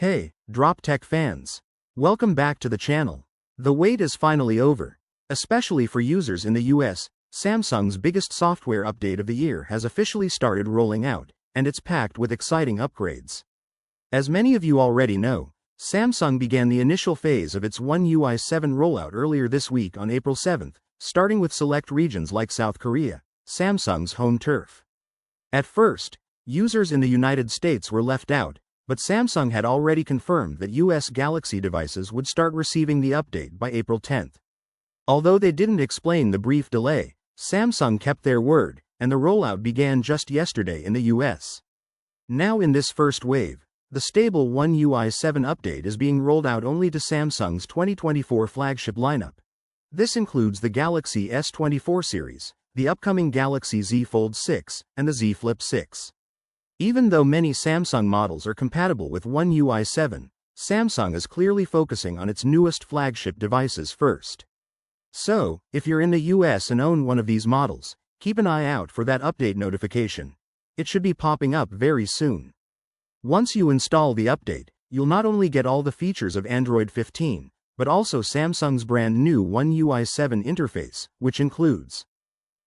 Hey, Drop Tech fans! Welcome back to the channel. The wait is finally over. Especially for users in the US, Samsung's biggest software update of the year has officially started rolling out, and it's packed with exciting upgrades. As many of you already know, Samsung began the initial phase of its One UI 7 rollout earlier this week on April 7th, starting with select regions like South Korea, Samsung's home turf. At first, users in the United States were left out, but Samsung had already confirmed that US Galaxy devices would start receiving the update by April 10th. Although they didn't explain the brief delay, Samsung kept their word, and the rollout began just yesterday in the US. Now in this first wave, the stable One UI 7 update is being rolled out only to Samsung's 2024 flagship lineup. This includes the Galaxy S24 Series, the upcoming Galaxy Z Fold 6, and the Z Flip 6. Even though many Samsung models are compatible with One UI 7, Samsung is clearly focusing on its newest flagship devices first. So, if you're in the US and own one of these models, keep an eye out for that update notification. It should be popping up very soon. Once you install the update, you'll not only get all the features of Android 15, but also Samsung's brand new One UI 7 interface, which includes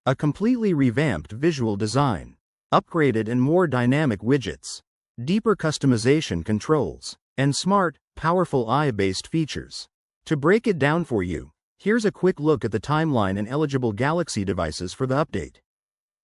a completely revamped visual design, upgraded and more dynamic widgets, deeper customization controls, and smart, powerful AI-based features. To break it down for you, here's a quick look at the timeline and eligible Galaxy devices for the update.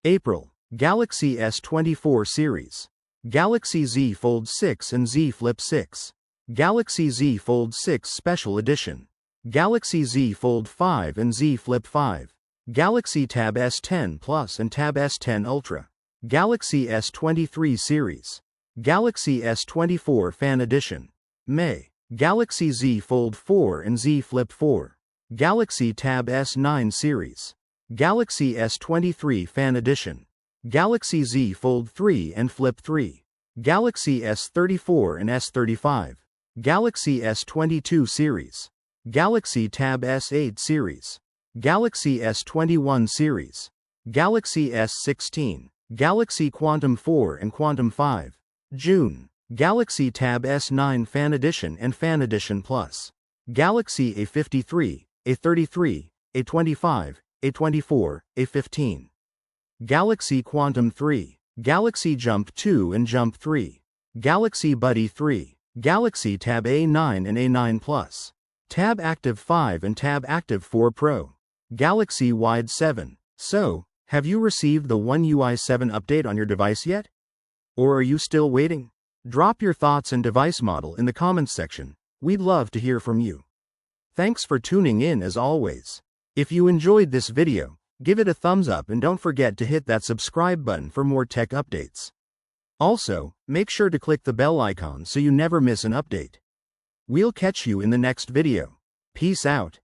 April, Galaxy S24 Series, Galaxy Z Fold 6 and Z Flip 6, Galaxy Z Fold 6 Special Edition, Galaxy Z Fold 5 and Z Flip 5, Galaxy Tab S10 Plus and Tab S10 Ultra, Galaxy S23 Series, Galaxy S24 Fan Edition, May, Galaxy Z Fold 4 and Z Flip 4, Galaxy Tab S9 Series, Galaxy S23 Fan Edition, Galaxy Z Fold 3 and Flip 3, Galaxy S34 and S35, Galaxy S22 Series, Galaxy Tab S8 Series, Galaxy S21 Series, Galaxy S16, Galaxy Quantum 4 and Quantum 5, June, Galaxy Tab S9 Fan Edition and Fan Edition Plus, Galaxy A53, A33, A25, A24, A15, Galaxy Quantum 3, Galaxy Jump 2 and Jump 3, Galaxy Buddy 3, Galaxy Tab A9 and A9 Plus, Tab Active 5 and Tab Active 4 Pro, Galaxy Wide 7. So, have you received the One UI 7 update on your device yet? Or are you still waiting? Drop your thoughts and device model in the comments section. We'd love to hear from you. Thanks for tuning in as always. If you enjoyed this video, give it a thumbs up and don't forget to hit that subscribe button for more tech updates. Also, make sure to click the bell icon so you never miss an update. We'll catch you in the next video. Peace out.